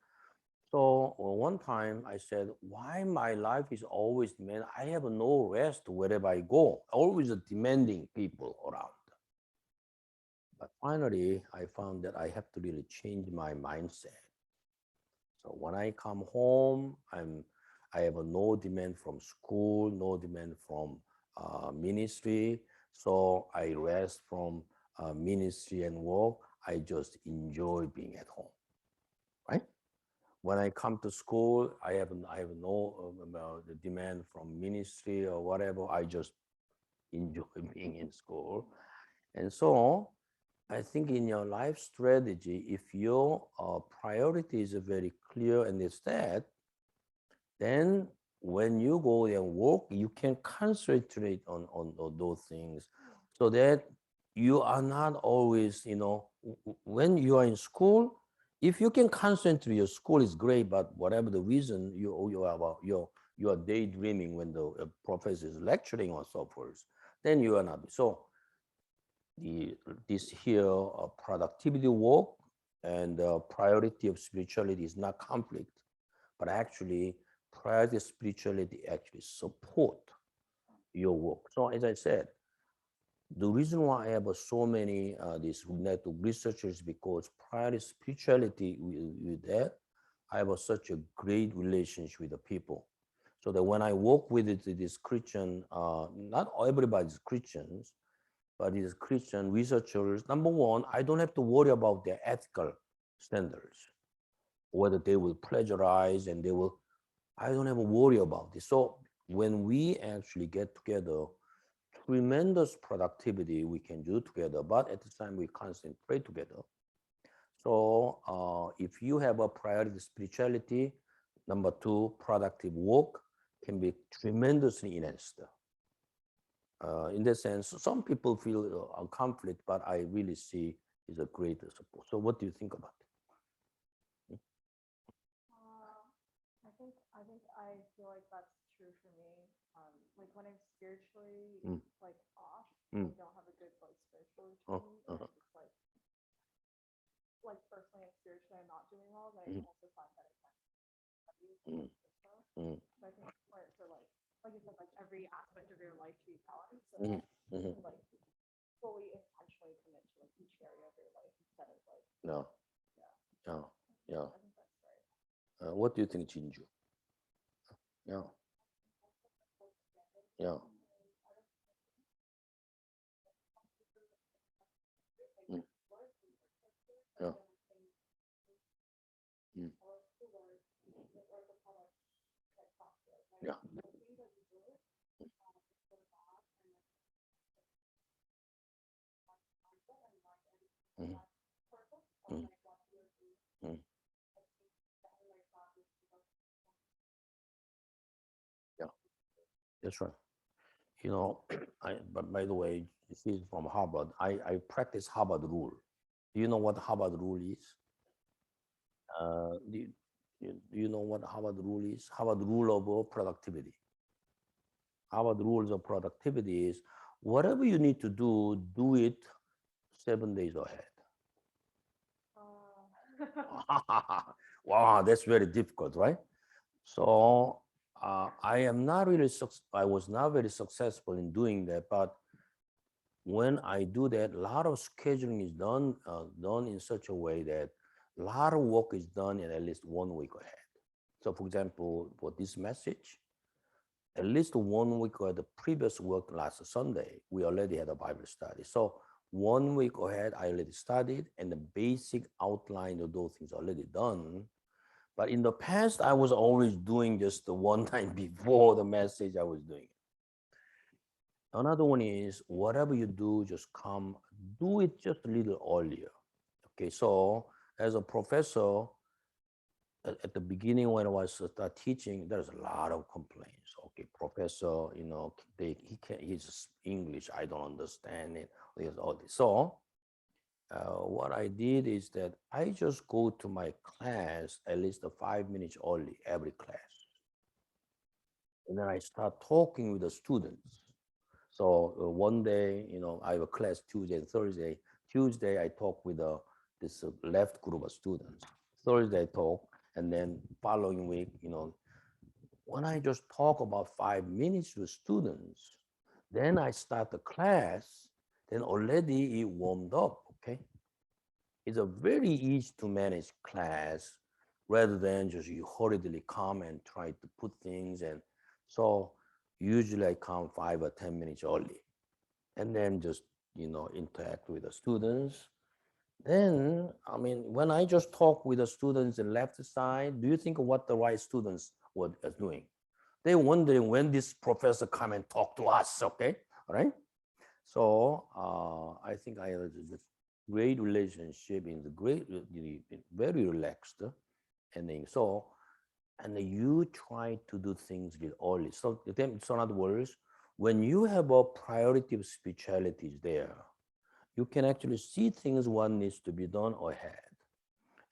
So one time I said, why my life is always demand? I have no rest wherever I go. Always a demanding people around. But finally, I found that I have to really change my mindset. So when I come home, I have no demand from school, no demand from ministry. So I rest from ministry and work. I just enjoy being at home, right? When I come to school, I have no the demand from ministry or whatever. I just enjoy being in school, and so I think in your life strategy, if your priorities are very clear and it's that, then when you go and work, you can concentrate on those things so that you are not always, when you are in school, if you can concentrate, your school is great, but whatever the reason you are daydreaming when the professor is lecturing or so forth, then you are not. So the this here productivity work and priority of spirituality is not conflict, but actually priority of spirituality actually support your work. So as I said, the reason why I have so many these network researchers because priority spirituality with that, I have such a great relationship with the people. So that when I work with these Christian, not everybody's Christians, but these Christian researchers, number one, I don't have to worry about their ethical standards, whether they will plagiarize and they will, I don't have to worry about this. So when we actually get together, tremendous productivity we can do together, but at the time we concentrate together. So if you have a priority spirituality, number two, productive work can be tremendously enhanced. In that sense, some people feel a conflict, but I really see is a greater support. So what do you think about it? I think I feel like that's true for me. Like when I'm spiritually Mm. like off, Mm. I don't have a good like spiritual Oh, routine, and uh-huh. I just like personally and spiritually I'm not doing well, then I Mm. also find that I can't study Mm. stuff. Mm. So I think for like you said, like every aspect of your life to be balanced, so Mm. that Mhm. you can like fully intentionally commit to like each area of your life instead of like Yeah, yeah. yeah, yeah. I think that's right. What do you think, Jinju? Yeah, yeah. Mm. Yeah. Mm. Yeah. Mm. Mm. Mm. Yeah, that's right. You know, but by the way, she's from Harvard. I practice Harvard rule. Do you know what Harvard rule is? Do you know what Harvard rule is? Harvard rule of productivity. our rules of productivity is whatever you need to do it 7 days ahead. Wow, that's very difficult, right? So I am not really, I was not very successful in doing that, but when I do that, a lot of scheduling is done in such a way that a lot of work is done in at least 1 week ahead. So for example, for this message, at least 1 week ahead, the previous work last Sunday, we already had a Bible study. So 1 week ahead, I already studied and the basic outline of those things already done. But in the past, I was always doing just the one time before the message I was doing. Another one is whatever you do, just do it just a little earlier. Okay, so as a professor, at the beginning when I was start teaching, there's a lot of complaints. Okay, professor, he's English, I don't understand it. There's all this. So what I did is that I just go to my class at least 5 minutes early every class. And then I start talking with the students. So one day, I have a class Tuesday and Thursday. Tuesday, I talk with this left group of students. Thursday, I talk, and then following week, when I just talk about 5 minutes with students, then I start the class, then already it warmed up, okay? It's a very easy to manage class rather than just you hurriedly come and try to put things. And so usually I come 5 or 10 minutes early and then just, interact with the students. Then, I mean, when I just talk with the students in left side, do you think what the right students were doing? They wondering when this professor come and talk to us, okay? All right? So I think I have this great relationship in the very relaxed, and then and then you try to do things real early. So in other words, when you have a priority of spirituality is there, you can actually see things what needs to be done ahead.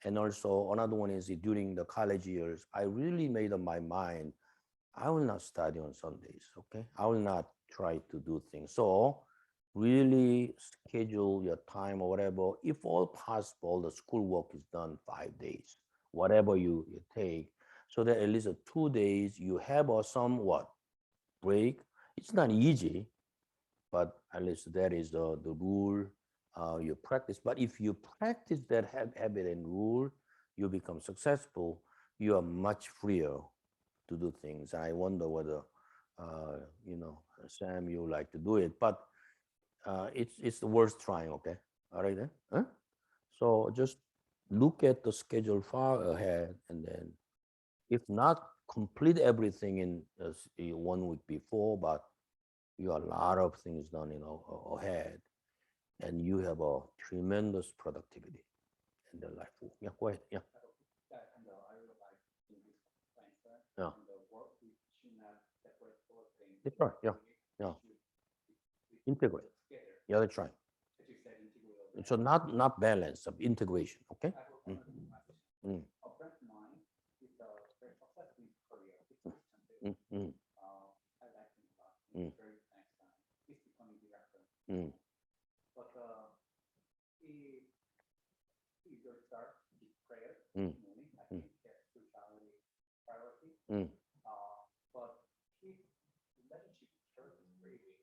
And also another one is during the college years, I really made up my mind, I will not study on Sundays, okay? I will not try to do things. So really schedule your time or whatever. If all possible, the schoolwork is done 5 days, whatever you take, so that at least 2 days you have or some what break. It's not easy, but at least that is the rule you practice. But if you practice that habit and rule, you become successful. You are much freer to do things. I wonder whether, Sam, you like to do it, but it's worth trying. Okay, all right then. Huh? So just look at the schedule far ahead, and then if not complete everything in 1 week before, but you have a lot of things done, ahead, and you have a tremendous productivity in the life. Yeah, go ahead. Yeah. Yeah, and I really like in this mindset, Yeah. and the work we should not separate for things. That's right. Yeah. Yeah. Integrate. Together. Yeah, that's right. As you said, integrate. So not balance, of integration. Okay. I have one question. A friend of mine is a very successful in his career. It's Christian too. I like him a lot. He's very nice guy. He's becoming director. But he usually starts his prayer in the morning. I think that's spirituality priority. But his relationship with church is very weak.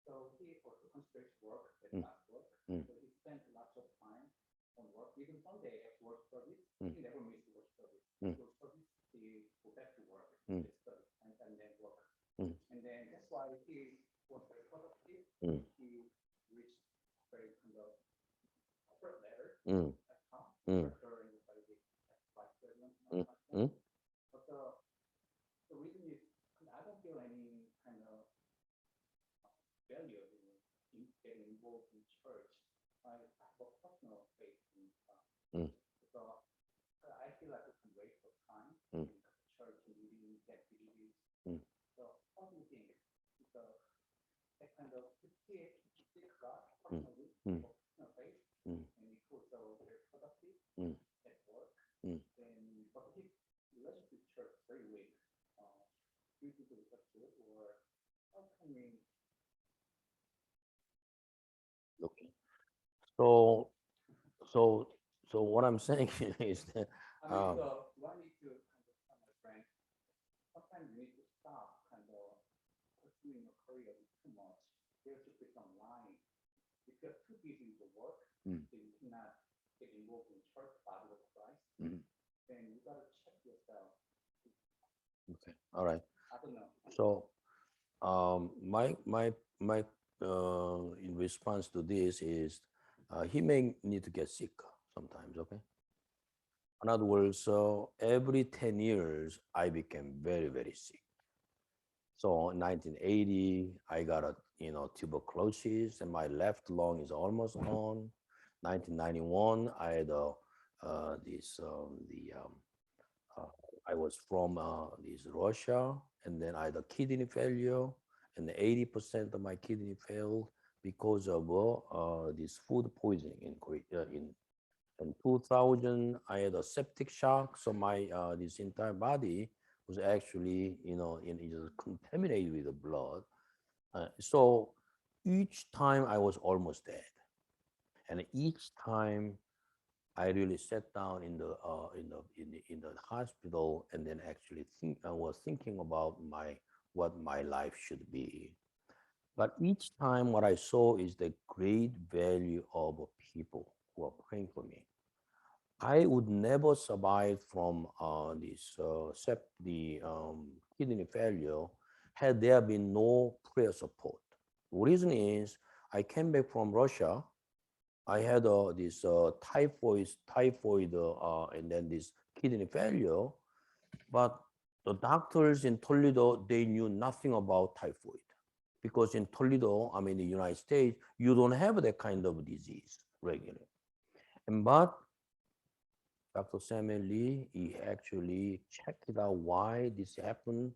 So he also concentrates work, that's not work. So he spends lots of time on work. Even Sunday at work service, he never misses work service. Work service, he go back to work, study, and then work. And then that's why he was very productive. He reached very kind of upper ladder at top, director and vice president. But the reason is I don't feel any kind of value in getting involved in church. I have a personal faith in God. So I feel like it's a waste of time in church meetings, activities. So how do you think? Because that kind of seek God personally, personal faith, and it's also very productive at work. And but his relationship with church is very weak. Do you So, so, so what I'm saying is that, I mean, um, do I need to kind of tell my friend, sometimes you need to stop kind of pursuing a career too much. There's just this online. If you're too busy with the work, mm, then you cannot get involved in church body of Christ, mm, then you gotta check yourself. okay, all right. I don't know. So, my in response to this is, he may need to get sick sometimes. Okay. In other words, so every 10 years, I became very, very sick. So in 1980, I got a tuberculosis, and my left lung is almost gone. 1991, I had this the uh, I was from this Russia, and then I had a kidney failure, and 80% of my kidney failed because of this food poisoning in 2000. I had a septic shock, so my this entire body was actually it was contaminated with the blood. So each time I was almost dead, and each time I really sat down in the hospital, and then actually I was thinking about what my life should be. But each time what I saw is the great value of people who are praying for me. I would never survive from the kidney failure had there been no prayer support. The reason is I came back from Russia. I had this typhoid, and then this kidney failure. But the doctors in Toledo, they knew nothing about typhoid, because in Toledo, I mean the United States, you don't have that kind of disease regularly. And but Dr. Samuel Lee, he actually checked it out why this happened.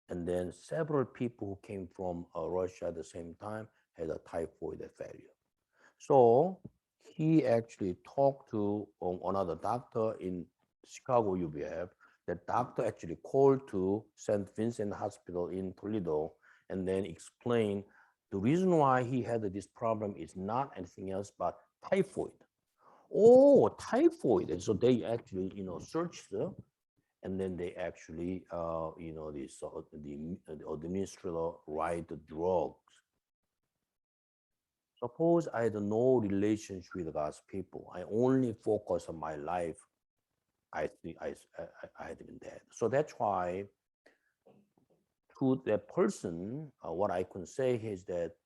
And then several people who came from Russia at the same time had a typhoid failure. So he actually talked to another doctor in Chicago UBF. That doctor actually called to St. Vincent Hospital in Toledo, and then explained the reason why he had this problem is not anything else but typhoid. Oh, typhoid. And so they actually, searched, and then they actually, the administrator write the drugs. Suppose I had no relationship with God's people. I only focus on my life. I think I had been dead. So that's why to that person, what I can say is that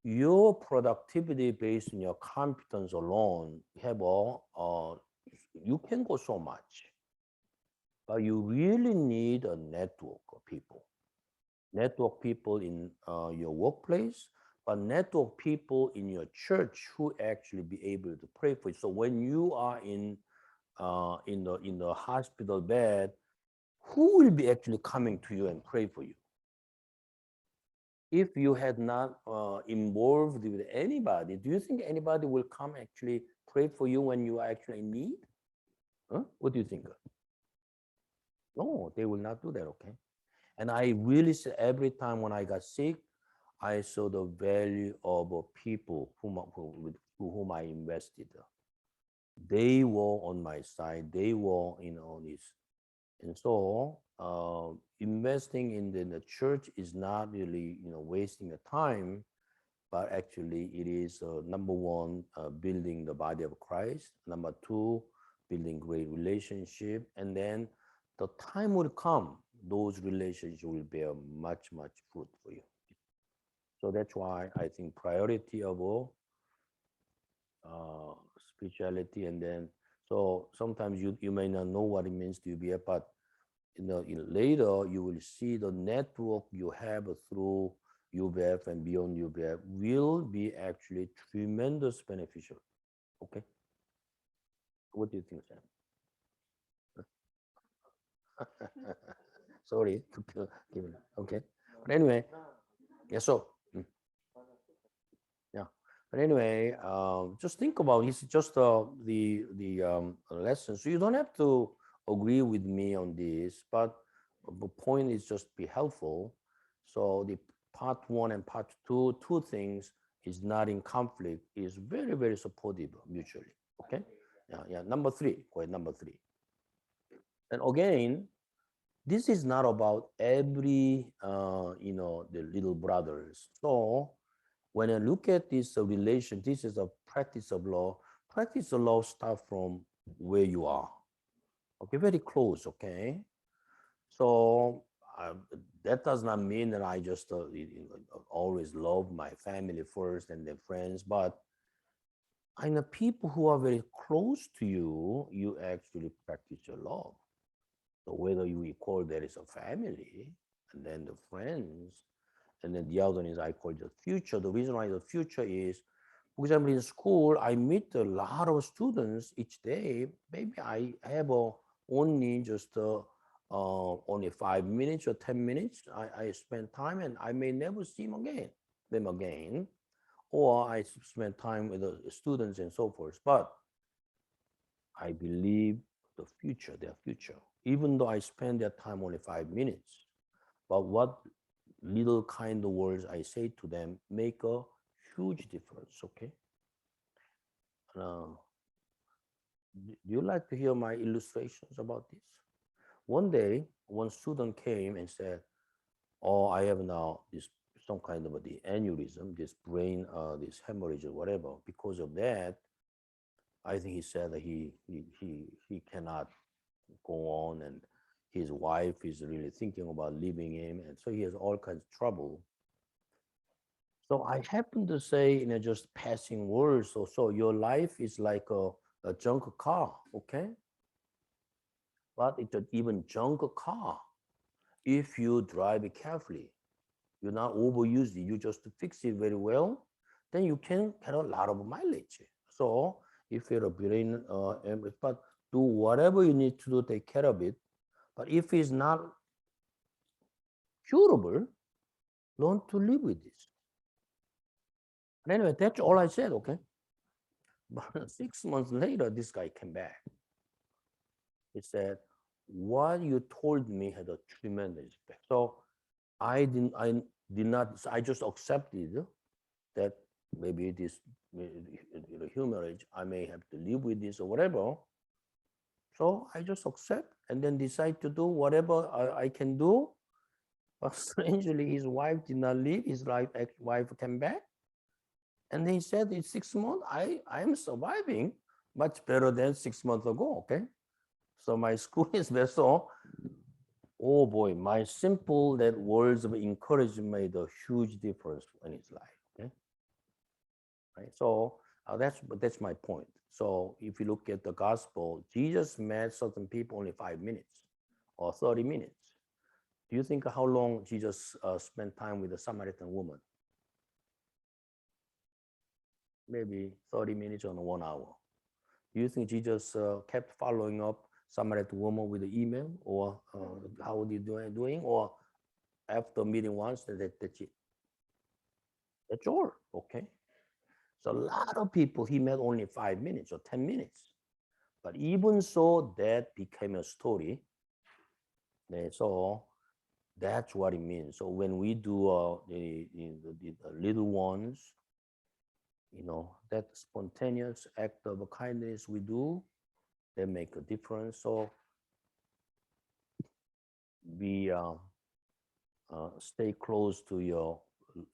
your productivity based on your competence alone have you can go so much, but you really need a network of people. Network people in your workplace, but network people in your church who actually be able to pray for you. So when you are in the hospital bed, who will be actually coming to you and pray for you? If you had not involved with anybody, do you think anybody will come actually pray for you when you are actually in need? Huh? What do you think? No, they will not do that. Okay. And I really said every time when I got sick, I saw the value of people to whom I invested. They were on my side. They were on this. And so investing in the church is not really, wasting the time, but actually it is number one, building the body of Christ. Number two, building great relationship. And then the time will come, those relationships will bear much, much fruit for you. So that's why I think priority of spirituality, and then so sometimes you may not know what it means to be a, but later you will see the network you have through UBF and beyond UBF will be actually tremendous beneficial. Okay, what do you think, Sam? Sorry to give it. Okay, but anyway, yeah. So. Yeah. But anyway, just think about it's just the lesson. So you don't have to agree with me on this, but the point is just be helpful. So the part one and part two, two things. is not in conflict, is very, very supportive mutually. Okay. Yeah, yeah. Number three, go ahead, number three. And again, this is not about every, the little brothers. So when I look at this relation, this is a practice of law. Practice of law start from where you are. Okay, very close. Okay, so that does not mean that I just always love my family first and then friends, but I know people who are very close to you, you actually practice your love. So whether you call that is a family, and then the friends, and then the other one is I call the future. The reason why the future is, for example, in school, I meet a lot of students each day. Maybe I have only just only 5 minutes or 10 minutes. I spend time, and I may never see them again, or I spend time with the students and so forth. But I believe their future, even though I spend their time only 5 minutes. But what little kind of words I say to them make a huge difference. Okay. Uh, do you like to hear my illustrations about this? One day, one student came and said, "Oh, I have now this some kind of the aneurysm, this brain, this hemorrhage or whatever. Because of that, I think he said that he cannot go on, and his wife is really thinking about leaving him, and so he has all kinds of trouble." So I happen to say, just passing words. So your life is like a junk car, okay? But it's an even junk car if you drive it carefully. You're not overuse it. You just fix it very well, then you can get a lot of mileage. So if you're a brain, but do whatever you need to do, take care of it. But if it's not curable, learn to live with this. And anyway, that's all I said, okay? But 6 months later, this guy came back. He said, "What you told me had a tremendous effect." So I did not, I just accepted that maybe this human age, I may have to live with this or whatever. So I just accept and then decide to do whatever I can do. But strangely, his wife did not leave. His wife came back. And he said, "In 6 months, I am surviving much better than 6 months ago." Okay. So my school is there. So, oh boy, my simple that words of encouragement made a huge difference in his life. Okay. Right. So that's my point. So if you look at the gospel, Jesus met certain people only 5 minutes or 30 minutes. Do you think how long Jesus spent time with the Samaritan woman? Maybe 30 minutes or 1 hour. Do you think Jesus kept following up Samaritan woman with the email, or how are you doing, or after meeting once, that's it? That's all. Okay. So a lot of people he met only 5 minutes or 10 minutes, but even so, that became a story. So that's what it means. So when we do the little ones, that spontaneous act of kindness we do, they make a difference. So we stay close to your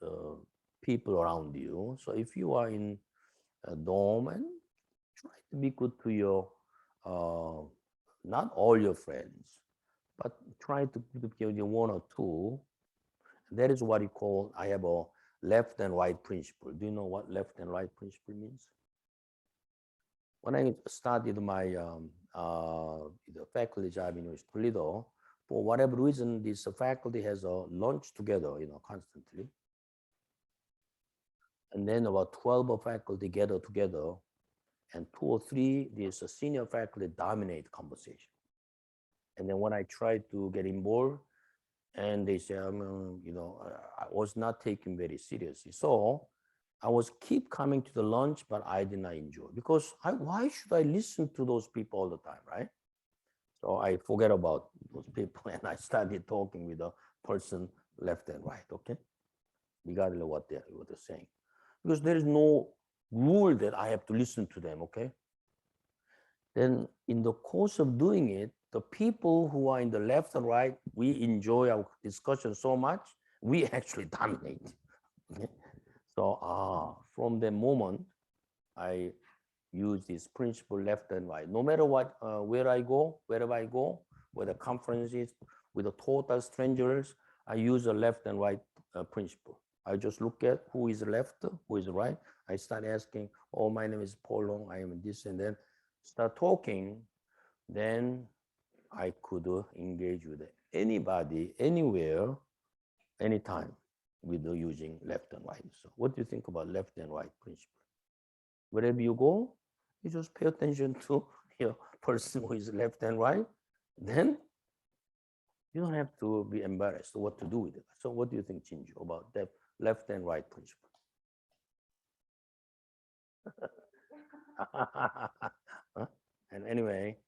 uh, people around you. So if you are in a dorm, and try to be good to your, uh, not all your friends, but try to give you one or two. That is what you call, I have a left and right principle. Do you know what left and right principle means? When I started my the faculty job in Toledo, for whatever reason, this faculty has a lunch together, constantly. And then about 12 of faculty gather together, and two or three, these senior faculty dominate conversation. And then when I try to get involved, and they say, I was not taken very seriously. So I was keep coming to the lunch, but I did not enjoy, because why should I listen to those people all the time, right? So I forget about those people and I started talking with the person left and right, okay? Regardless of what they're saying. because there is no rule that I have to listen to them, okay? Then in the course of doing it, the people who are in the left and right, we enjoy our discussion so much, we actually dominate. Okay? So from the moment I use this principle left and right, no matter what, wherever I go, whether conferences with the total strangers, I use a left and right principle. I just look at who is left, who is right. I start asking, oh, my name is Paul Long, I am this, and then start talking. Then I could engage with anybody, anywhere, anytime with using left and right. So what do you think about left and right principle? Wherever you go, you just pay attention to your person who is left and right. Then you don't have to be embarrassed what to do with it. So what do you think, Chinju, about that left and right principle? Huh? And anyway,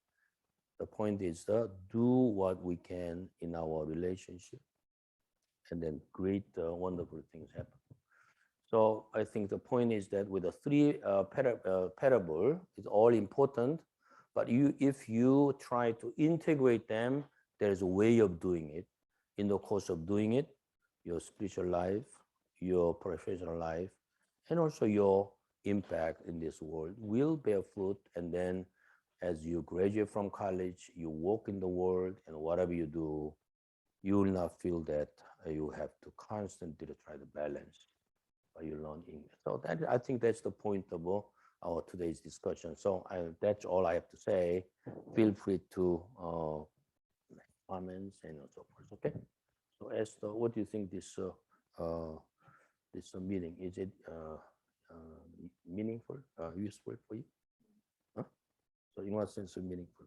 the point is do what we can in our relationship, and then great, wonderful things happen. So I think the point is that with the three parable, it's all important, but if you try to integrate them, there's a way of doing it. In the course of doing it, your spiritual life, your professional life, and also your impact in this world will bear fruit. And then as you graduate from college, you walk in the world, and whatever you do, you will not feel that you have to constantly try to balance you learn English. So that, I think that's the point of our today's discussion. So that's all I have to say. Feel free to comments and so forth. Okay. So Esther, what do you think this this meeting, is it meaningful, useful for you? Huh? So in what sense of meaningful?